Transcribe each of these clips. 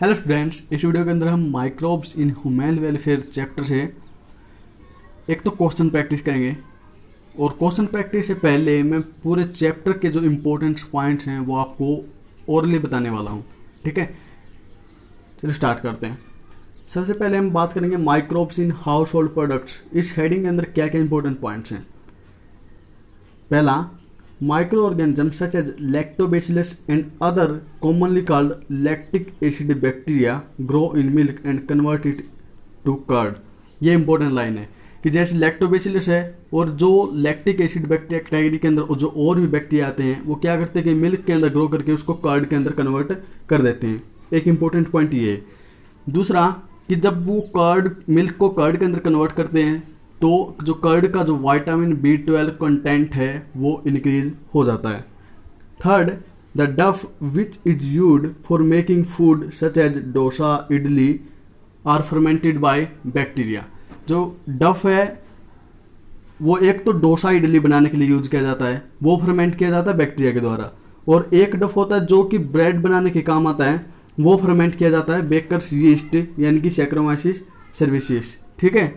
Hello students, इस video के अंदर हम microbes in human welfare chapter से एक तो क्वेश्चन प्रैक्टिस करेंगे। और क्वेश्चन प्रैक्टिस से पहले मैं पूरे चैप्टर के जो इम्पोर्टेंट पॉइंट्स हैं वो आपको ओरली बताने वाला हूँ। ठीक है, चलिए स्टार्ट करते हैं। सबसे पहले हम बात करेंगे microbes in house hold products. इस हेडिंग के अंदर क्या क्या इंपॉर्टेंट पॉइंट्स हैं। पहला, microorganisms such as lactobacillus and other commonly called lactic acid bacteria grow in milk and convert it to curd। ये इंपॉर्टेंट लाइन है कि जैसे लैक्टोबैसिलस है और जो लैक्टिक एसिड बैक्टीरिया कैटेगरी के अंदर जो और भी बैक्टीरिया आते हैं वो क्या करते हैं कि मिल्क के अंदर ग्रो करके उसको कर्ड के अंदर कन्वर्ट कर देते हैं। एक इंपॉर्टेंट पॉइंट ये है। दूसरा कि जब वो कर्ड मिल्क को कर्ड के अंदर कन्वर्ट करते हैं तो जो कर्ड का जो विटामिन B12 कंटेंट है वो इंक्रीज हो जाता है। Third, the dough which is used for making food such as dosa idli are fermented by bacteria. जो डफ है वो एक तो डोसा इडली बनाने के लिए यूज किया जाता है, वो फर्मेंट किया जाता है बैक्टीरिया के द्वारा। और एक डफ होता है जो कि ब्रेड बनाने के काम आता है, वो फर्मेंट किया जाता है बेकर्स यीस्ट यानी कि सैक्रोमाइसिस सर्विसेस। ठीक है,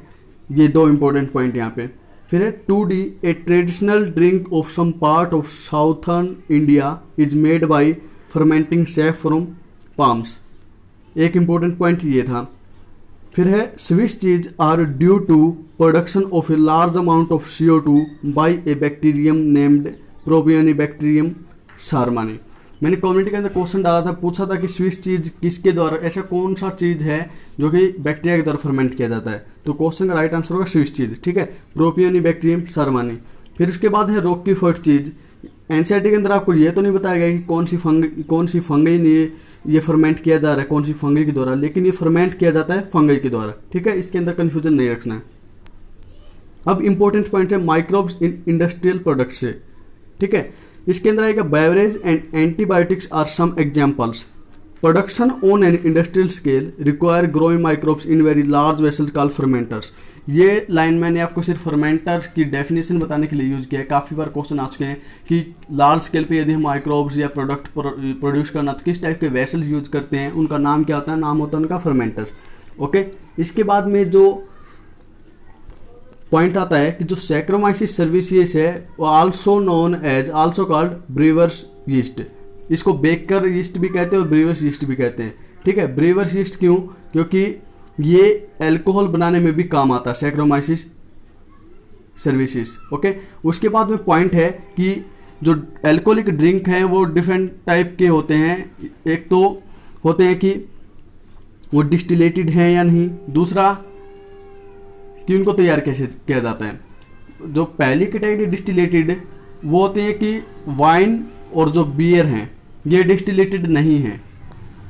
ये दो इंपॉर्टेंट पॉइंट यहाँ पे। फिर है 2D, a traditional drink of some part of southern India is made by fermenting sap from palms. एक इंपॉर्टेंट पॉइंट ये था। फिर है Swiss cheese are due to production of a large amount of CO2 by a bacterium named propionibacterium shermanii. मैंने community के अंदर question डाला था, पूछा था कि स्विस चीज किसके द्वारा, ऐसा कौन सा चीज है जो कि बैक्टीरिया के द्वारा फर्मेंट किया जाता है। तो क्वेश्चन का राइट आंसर होगा स्विस चीज। ठीक है, प्रोपियोनिबैक्टीरियम सार्मानी। फिर उसके बाद है रॉकी फर्ट चीज। एनसीईआरटी के अंदर आपको ये तो नहीं बताया गया कि कौन सी फंगई ये फर्मेंट किया जा रहा है, कौन सी फंगई के द्वारा, लेकिन ये फर्मेंट किया जाता है फंगई के द्वारा। ठीक है, इसके अंदर कंफ्यूजन नहीं रखना है। अब इंपॉर्टेंट पॉइंट है माइक्रोब्स इन इंडस्ट्रियल प्रोडक्ट से। ठीक है, इसके अंदर आएगा beverage and antibiotics are some examples. Production on an industrial scale require growing microbes in very large vessels called fermenters. ये लाइन मैंने आपको सिर्फ फर्मेंटर्स की डेफिनेशन बताने के लिए यूज किया है। काफ़ी बार क्वेश्चन आ चुके हैं कि लार्ज स्केल पे यदि हम माइक्रोब्स या प्रोडक्ट प्रोड्यूस करना तो किस टाइप के वेसल्स यूज करते हैं, उनका नाम क्या होता है, नाम होता है उनका फर्मेंटर्स। ओके, इसके बाद में जो पॉइंट आता है कि जो सैक्रोमाइसिस सर्विसेज है वो also known as also called brewer's yeast. इसको बेकर यीस्ट भी कहते हैं और ब्रीवर्स यीस्ट भी कहते हैं। ठीक है, ब्रीवर्स यीस्ट क्यों? क्योंकि ये अल्कोहल बनाने में भी काम आता है, सैक्रोमाइसिस सर्विसेज। ओके, उसके बाद में पॉइंट है कि जो अल्कोहलिक ड्रिंक हैं वो डिफरेंट टाइप के होते हैं। एक तो होते हैं कि वो डिस्टिलेटेड हैं या नहीं, दूसरा कि उनको तैयार कैसे किया जाता है। जो पहली कैटेगरी डिस्टिलेटेड वो होते हैं कि वाइन और जो बियर हैं ये डिस्टिलेटेड नहीं है।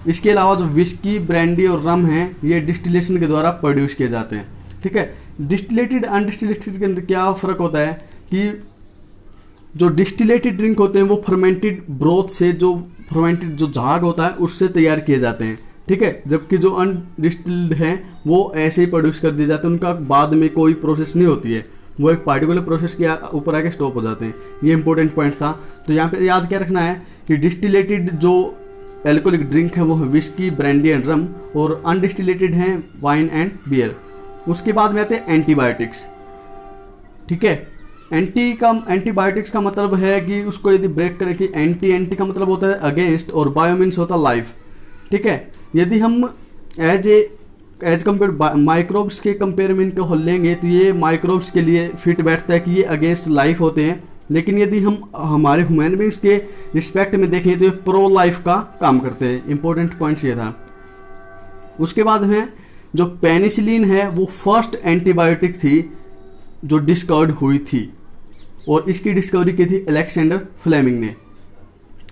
इसके अलावा जो विस्की, ब्रांडी और रम हैं ये डिस्टिलेशन के द्वारा प्रोड्यूस किए जाते हैं। ठीक है, डिस्टिलेटेड अनडिस्टिलेटेड के अंदर क्या फ़र्क होता है कि जो डिस्टिलेटेड ड्रिंक होते हैं वो फर्मेंटेड ब्रोथ से, जो फर्मेंटेड जो झाग होता है उससे तैयार किए जाते हैं। ठीक है, जबकि जो अनडिस्टिल्ड हैं वो ऐसे ही प्रोड्यूस कर दिए जाते हैं, उनका बाद में कोई प्रोसेस नहीं होती है, वो एक पार्टिकुलर प्रोसेस के ऊपर आके स्टॉप हो जाते हैं। ये इंपॉर्टेंट पॉइंट था। तो यहाँ पे याद क्या रखना है कि डिस्टिलेटेड जो एल्कोहलिक ड्रिंक है वो है विस्की, ब्रांडी एंड रम, और अनडिस्टिलेटेड हैं वाइन एंड बियर। उसके बाद में आते हैं एंटीबायोटिक्स। ठीक है, एंटीबायोटिक्स का मतलब है कि उसको यदि ब्रेक करें कि एंटी का मतलब होता है अगेंस्ट और बायो मीन्स होता है लाइफ। ठीक है, यदि हम एज कम्पेयर माइक्रोब्स के कंपेयर में इनको लेंगे तो ये माइक्रोब्स के लिए फिट बैठता है कि ये अगेंस्ट लाइफ होते हैं, लेकिन यदि हम हमारे ह्यूमन बींग्स के रिस्पेक्ट में देखें तो ये प्रो लाइफ का काम करते हैं। इंपॉर्टेंट पॉइंट्स ये था। उसके बाद में जो पेनिसिलिन है वो फर्स्ट एंटीबायोटिक थी जो डिस्कवर्ड हुई थी, और इसकी डिस्कवरी की थी अलेक्जेंडर फ्लेमिंग ने।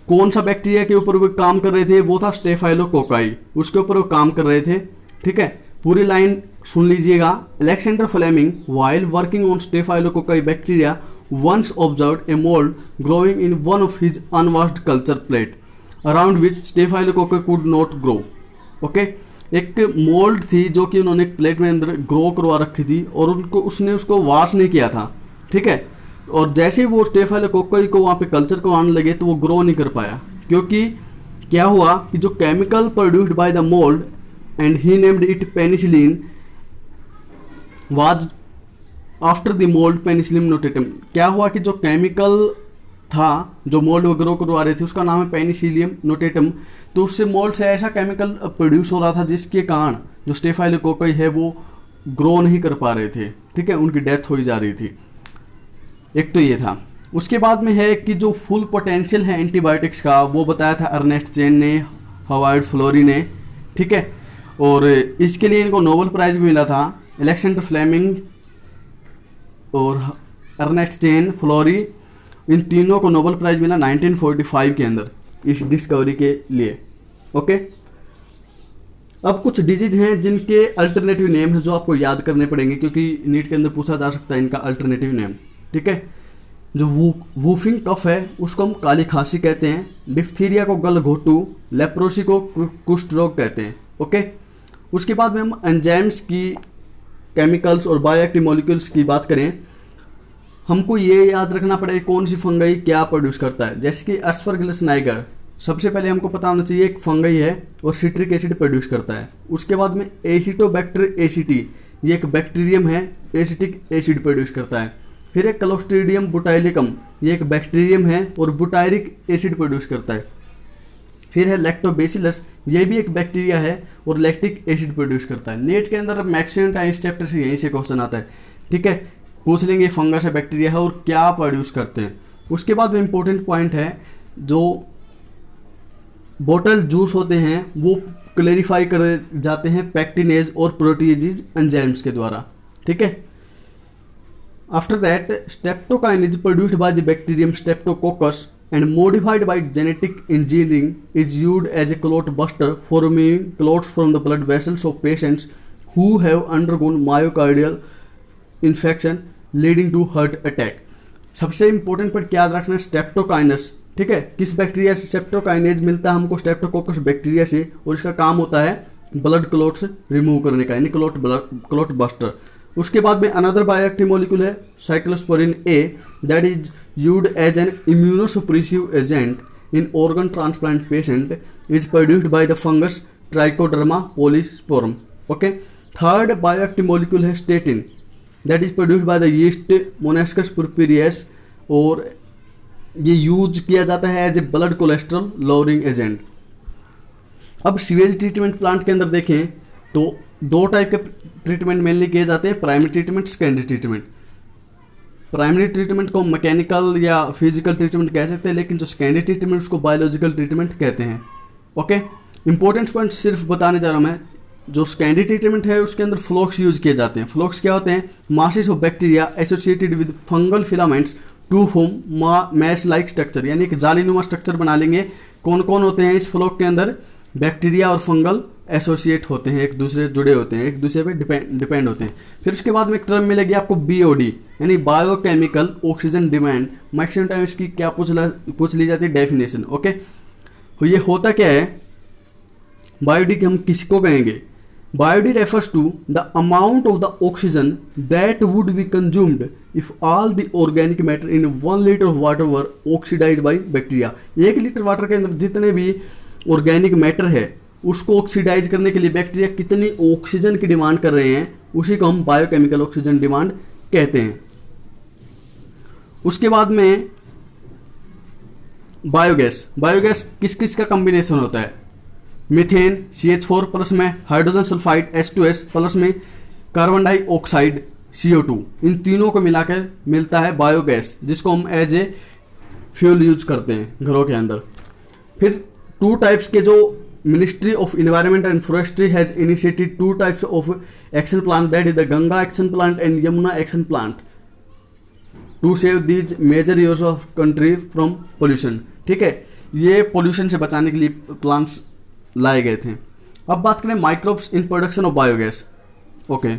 कौन सा बैक्टीरिया के ऊपर वो काम कर रहे थे? वो था स्टेफाइलोकोकाई, उसके ऊपर वो काम कर रहे थे। ठीक है, पूरी लाइन सुन लीजिएगा। Alexander Fleming while working on staphylococci bacteria once observed a mould growing in one of his unwashed culture plate around which staphylococci could not grow. Okay, एक मोल्ड थी जो कि उन्होंने एक प्लेट में अंदर ग्रो करवा रखी थी और उसने उसको वॉश नहीं किया था। ठीक है, और जैसे ही वो स्टेफाइलोकोकाई को वहाँ पे कल्चर करवाने लगे तो वो ग्रो नहीं कर पाया, क्योंकि क्या हुआ कि जो chemical produced by the mould and he named it penicillin was after the mould penicillin notatum. क्या हुआ कि जो केमिकल था जो मोल्ड वो ग्रो करवा रहे थे उसका नाम है पेनिसिलियम नोटेटम। तो उससे मोल्ड से ऐसा केमिकल प्रोड्यूस हो रहा था जिसके कारण जो स्टेफाइलोकोकाई है वो ग्रो नहीं कर पा रहे थे, ठीक है, उनकी डेथ हो ही जा रही थी। एक तो ये था। उसके बाद में है कि जो फुल पोटेंशियल है एंटीबायोटिक्स का वो बताया था अर्नेस्ट चेन ने, हवार्ड फ्लोरी ने, ठीक है। और इसके लिए इनको नोबेल प्राइज भी मिला था। अलेक्जेंडर फ्लेमिंग और अर्नेस्ट चेन, फ्लोरी, इन तीनों को नोबेल प्राइज मिला 1945 के अंदर इस डिस्कवरी के लिए। ओके, अब कुछ डिजीज हैं जिनके अल्टरनेटिव नेम है जो आपको याद करने पड़ेंगे क्योंकि नीट के अंदर पूछा जा सकता है इनका अल्टरनेटिव नेम, ठीक है। जो वूफिंग कफ है उसको हम काली खांसी कहते हैं, डिफ्थीरिया को गलघोटू, लेप्रोसी को कुष्ठ रोग कहते हैं। ओके, उसके बाद में हम एंजाइम्स की, केमिकल्स और बायोएक्टिव मॉलिक्यूल्स की बात करें, हमको ये याद रखना पड़ेगा कौन सी फंगई क्या प्रोड्यूस करता है। जैसे कि एस्परगिलस नाइगर, सबसे पहले हमको पता होना चाहिए एक फंगई है और सिट्रिक एसिड प्रोड्यूस करता है। उसके बाद में एसिटोबैक्टर एसिटी, ये एक बैक्टीरियम है, एसिटिक एसिड प्रोड्यूस करता है। फिर एक क्लोस्ट्रीडियम बुटाइलिकम, ये एक बैक्टीरियम है और बुटायरिक एसिड प्रोड्यूस करता है। फिर है लैक्टोबैसिलस, ये भी एक बैक्टीरिया है और लैक्टिक एसिड प्रोड्यूस करता है। नेट के अंदर मैक्सिमम टाइम इस चैप्टर से यहीं से क्वेश्चन आता है, ठीक है। पूछ लेंगे फंगस है, बैक्टीरिया है और क्या प्रोड्यूस करते हैं। उसके बाद में इंपॉर्टेंट पॉइंट है जो बोतल जूस होते हैं वो क्लेरिफाई कर जाते हैं पैक्टिनेज और प्रोटीएजेज एंजाइम्स के द्वारा, ठीक है। After that streptokinase is produced by the bacterium streptococcus and modified by genetic engineering is used as a clot buster for removing clots from the blood vessels of patients who have undergone myocardial infection leading to heart attack। सबसे important पर क्या याद रखना है, स्ट्रेप्टोकाइनस, ठीक है। किस bacteria से स्ट्रेप्टोकाइनेज मिलता है हमको, स्ट्रेप्टोकोकस बैक्टीरिया से, और इसका काम होता है ब्लड क्लोट्स रिमूव करने का, यानी क्लोट बस्टर। उसके बाद में अनदर बायोएक्टिव मॉलिक्यूल है cyclosporin A, that is used as an immunosuppressive agent in organ transplant patient, is produced by the fungus Trichoderma polysporum. Okay, third bioactive molecule है statin, that is produced by the yeast Monascus purpureus, और ये use किया जाता है as a blood cholesterol lowering agent. अब sewage treatment plant के अंदर देखें तो दो टाइप के ट्रीटमेंट मेनली किए जाते हैं, primary treatment, secondary treatment. Primary treatment को मैकेनिकल या फिजिकल ट्रीटमेंट कह सकते हैं, लेकिन जो सेकेंडरी ट्रीटमेंट उसको बायोलॉजिकल ट्रीटमेंट कहते हैं। ओके, इंपॉर्टेंट पॉइंट सिर्फ बताने जा रहा हूँ मैं। जो सेकेंडरी ट्रीटमेंट है उसके अंदर फ्लोक्स यूज किए जाते हैं। फ्लोक्स क्या होते हैं, masses of bacteria associated with fungal filaments to form mesh like structure, यानी एक जालीनुमा स्ट्रक्चर बना लेंगे। कौन कौन होते हैं इस फ्लोक के अंदर, बैक्टीरिया और फंगल एसोसिएट होते हैं, एक दूसरे से जुड़े होते हैं, एक दूसरे पे डिपेंड होते हैं। फिर उसके बाद में एक टर्म मिलेगी आपको बीओडी, यानी biochemical oxygen demand. Maximum time इसकी क्या पूछ ली जाती है, डेफिनेशन। ओके, तो ये होता क्या है, बायोडी की हम किसको कहेंगे, BOD refers to the amount of the oxygen that would be consumed if all the organic matter in 1 litre of water were oxidised by bacteria. 1 litre water के अंदर जितने भी ऑर्गेनिक मैटर है उसको ऑक्सीडाइज करने के लिए बैक्टीरिया कितनी ऑक्सीजन की डिमांड कर रहे हैं, उसी को हम बायोकेमिकल ऑक्सीजन डिमांड कहते हैं। उसके बाद में बायोगैस, बायोगैस किस किस का कॉम्बिनेशन होता है, मीथेन CH4 प्लस में हाइड्रोजन सल्फाइड H2S प्लस में कार्बन डाइऑक्साइड CO2, इन तीनों को मिलाकर मिलता है बायोगैस, जिसको हम एज ए फ्यूल यूज करते हैं घरों के अंदर। फिर 2 टाइप्स के जो Ministry of Environment and Forestry has initiated 2 types of action plan, that is the Ganga action plant and Yamuna action plant, to save these major rivers of country from pollution। ठीक है, ये pollution से बचाने के लिए plants लाए गए थे। अब बात करें microbes in production of biogas. Okay,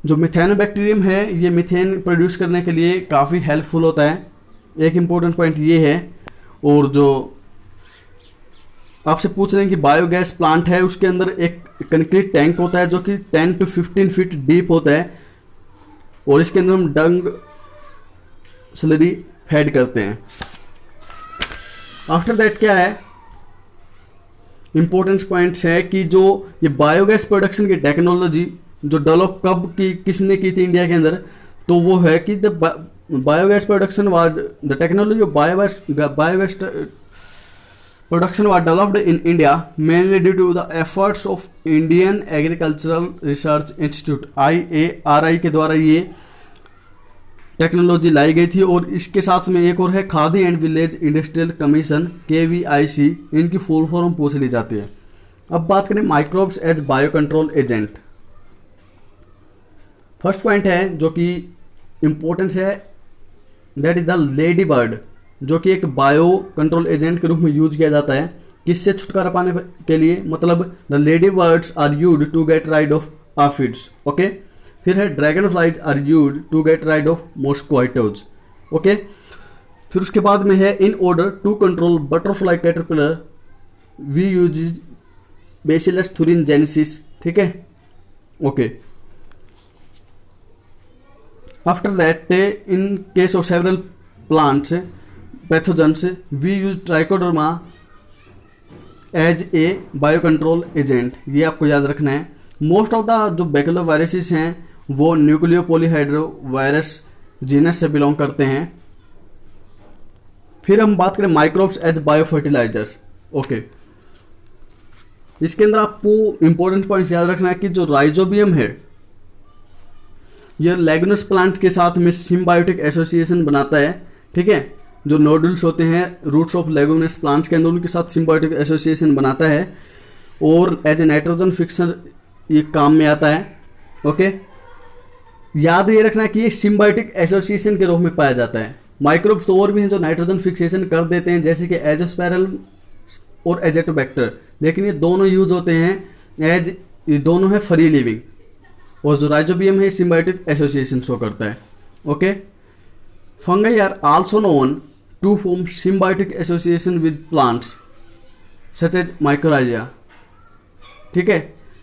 जो मिथेनोबैक्टीरियम है ये मिथेन प्रोड्यूस करने के लिए काफ़ी हेल्पफुल होता है, एक इम्पोर्टेंट पॉइंट ये है। और जो आपसे पूछ रहे हैं कि बायोगैस प्लांट है उसके अंदर एक कंक्रीट टैंक होता है जो कि 10 to 15 फीट डीप होता है, और इसके अंदर हम डंग स्लरी फीड करते हैं। आफ्टर दैट क्या है, इंपॉर्टेंस पॉइंट्स है कि जो ये बायोगैस प्रोडक्शन की टेक्नोलॉजी जो डेवलप कब की किसने की थी इंडिया के अंदर, तो वो है कि the biogas production was the technology of biogas production was developed in India mainly due to the efforts of Indian Agricultural Research Institute IARI के द्वारा ये टेक्नोलॉजी लाई गई थी। और इसके साथ में एक और है Khadi and village industrial commission KVIC, इनकी फुल फॉर्म पूछ ली जाती है। अब बात करें microbes as bio control agent. First point है जो कि इंपॉर्टेंस है, that is the ladybird, जो कि एक बायो कंट्रोल एजेंट के रूप में यूज किया जाता है। किससे छुटकारा पाने के लिए, मतलब the lady birds are used to get rid of aphids. Okay, फिर है dragon flies are used to get rid of mosquitoes. Okay, फिर उसके बाद में है in order to control butterfly caterpillar we use Bacillus thuringiensis। ठीक है, okay. After that in case of several plants pathogens we use Trichoderma as a bio control agent, ये आपको याद रखना है। मोस्ट ऑफ द जो बैक्टीरियल वायरसेस हैं वो न्यूक्लियो पॉलीहाइड्रो वायरस जीनस से बिलोंग करते हैं। फिर हम बात करें microbes as biofertilisers. Okay, इसके अंदर आपको इंपॉर्टेंट पॉइंट याद रखना है कि जो राइजोबियम है ये लेगुनस प्लांट के साथ में सिम्बायोटिक एसोसिएशन बनाता है। ठीक है, जो नोडल्स होते हैं रूट्स ऑफ लेगुमिनस प्लांट्स के अंदर उनके साथ सिम्बायोटिक एसोसिएशन बनाता है और एज ए नाइट्रोजन फिक्सर ये काम में आता है। ओके, याद ये रखना है कि ये सिम्बायोटिक एसोसिएशन के रूप में पाया जाता है। माइक्रोब्स तो और भी हैं जो नाइट्रोजन फिक्सेशन कर देते हैं, जैसे कि एजोस्पेरम और एजेटोबैक्टर, लेकिन ये दोनों यूज होते हैं एज, ये दोनों है फ्री लिविंग, और जो राइजोबियम है सिम्बायोटिक एसोसिएशन शो करता है। Okay, fungi are also known to form symbiotic association with plants such as mycorrhizae. ठीक है,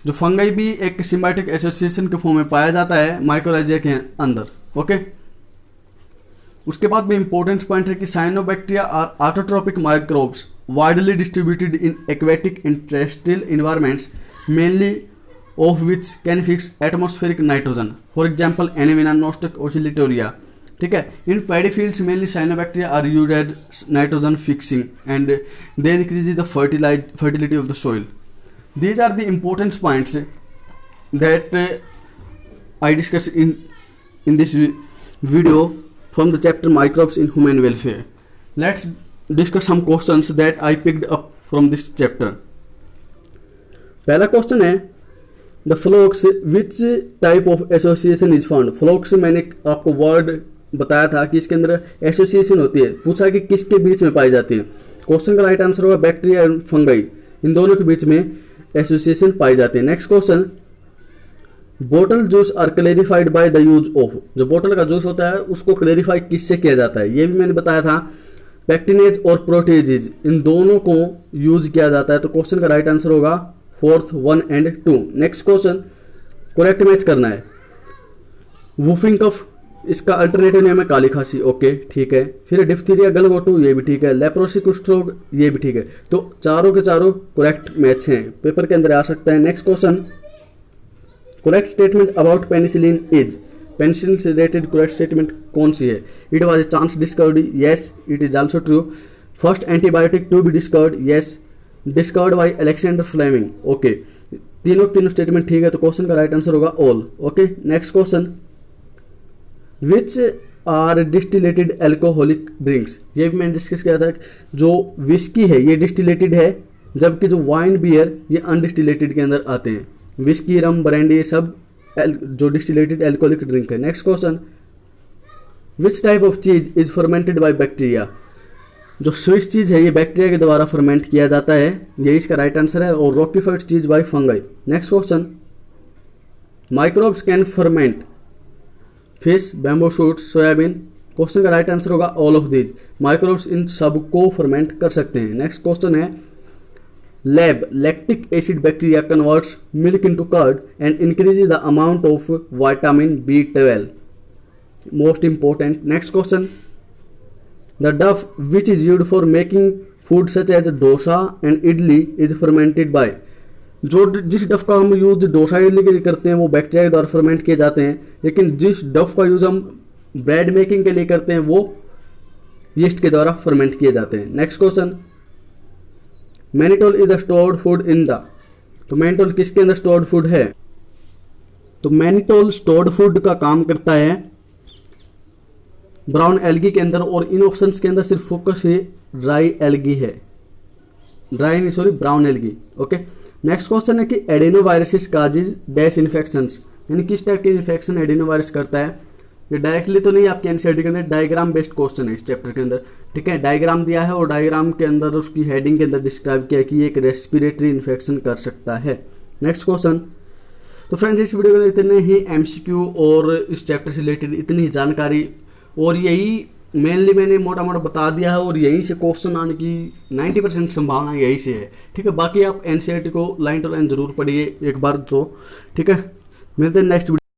जो फंगाई भी एक सिम्बायोटिक एसोसिएशन के फॉर्म में पाया जाता है माइकोराइजिया के अंदर। ओके, उसके बाद में इंपॉर्टेंट पॉइंट है कि cyanobacteria are autotrophic microbes widely distributed in aquatic and terrestrial environments mainly of which can fix atmospheric nitrogen, for example Anemina nostoc oscillatoria। ठीक है, in paddy fields mainly cyanobacteria are used as nitrogen fixing and they increase the fertility of the soil। These are the important points that I discuss in this video from the chapter microbes in human welfare। Let's discuss some questions that I picked up from this chapter। पहला question है the flocs which type of association is found. Flocs मैंने आपको word बताया था कि इसके अंदर association होती है, पूछा कि किसके बीच में पाई जाती है। क्वेश्चन का राइट आंसर होगा बैक्टीरिया एंड फंगाई, इन दोनों के बीच में एसोसिएशन पाई जाती है। Next question, bottle juice are clarified by the use of. जो बोतल का जूस होता है उसको क्लेरिफाई किससे किया जाता है, ये भी मैंने बताया था, पैक्टिनेज और प्रोटेजेज, इन दोनों को यूज किया जाता है। तो क्वेश्चन का राइट आंसर होगा fourth 1 and 2। Next question correct match करना है। वूफिंग कफ, इसका अल्टरनेटिव नेम है काली खांसी। ओके, ठीक है। फिर डिफ्थीरिया गलघोटू, ये भी ठीक है। लेप्रोसी कुष्ठ रोग, ये भी ठीक है। तो चारों के चारों करेक्ट मैच हैं, पेपर के अंदर आ सकता है। Next question, correct statement about penicillin is. Penicillin से रिलेटेड करेक्ट स्टेटमेंट कौन सी है? It was a chance discovered, yes it is also true. First antibiotic to be discovered, yes discovered by Alexander Fleming. Okay, तीनों statement ठीक है, तो question का right answer होगा all. Okay, next question, which are distilled alcoholic drinks. ये भी मैंने discuss किया था, जो विस्की है ये डिस्टिलेटेड है, जबकि जो वाइन बियर ये अनडिस्टिलेटेड के अंदर आते हैं। विस्की, रम, ब्रांडी, ये सब जो डिस्टिलेटेड एल्कोहलिक ड्रिंक है। Next question, which type of चीज इज फर्मेंटेड बाय बैक्टीरिया। जो स्विस चीज है ये बैक्टीरिया के द्वारा फर्मेंट किया जाता है, ये इसका राइट आंसर है। और रॉकीफाइड cheese by fungi. Next question, microbes can ferment fish, bamboo shoots, soybean. Question का राइट आंसर होगा ऑल ऑफ दीज। माइक्रोब्स इन सब को फर्मेंट कर सकते हैं। नेक्स्ट क्वेश्चन है, LAB lactic acid bacteria converts milk into curd and increases the amount of vitamin B12, most important. Next question, the duff which is used for making food such as dosa and idli is fermented by. जो जिस डफ का हम use dosa idli के लिए करते हैं वो बैक्टीरिया के द्वारा फर्मेंट किए जाते हैं, लेकिन जिस डफ का यूज हम ब्रेड मेकिंग के लिए करते हैं वो यीस्ट के द्वारा फर्मेंट किए जाते हैं। Next question, mannitol is the stored food in the. तो मैनिटोल किसके अंदर स्टोर्ड फूड है? तो मैनिटोल स्टोर्ड फूड का काम करता है ब्राउन एल्गी के अंदर, और इन ऑप्शंस के अंदर सिर्फ फोकस है ड्राई एल्गी है, ड्राई नहीं sorry brown algae. Okay, next question है कि एडेनोवायरसिस काजेज डैश इन्फेक्शंस, यानी किस टाइप के इन्फेक्शन एडेनोवायरस करता है। ये डायरेक्टली तो नहीं आपके एनसीईआरटी के अंदर, डायग्राम बेस्ड क्वेश्चन है इस चैप्टर के अंदर, ठीक है। डायग्राम दिया है और डायग्राम के अंदर उसकी हेडिंग के अंदर डिस्क्राइब किया कि ये एक रेस्पिरेटरी इन्फेक्शन कर सकता है। नेक्स्ट क्वेश्चन, तो फ्रेंड्स इस वीडियो के अंदर इतने ही एमसीक्यू और इस चैप्टर से रिलेटेड इतनी ही जानकारी, और यही मेनली मैंने मोटा मोटा बता दिया है, और यहीं से क्वेश्चन आने की 90% संभावना यही से है, ठीक है। बाकी आप एनसीईआरटी को लाइन टू लाइन जरूर पढ़िए एक बार तो, ठीक है। मिलते हैं नेक्स्ट वीडियो।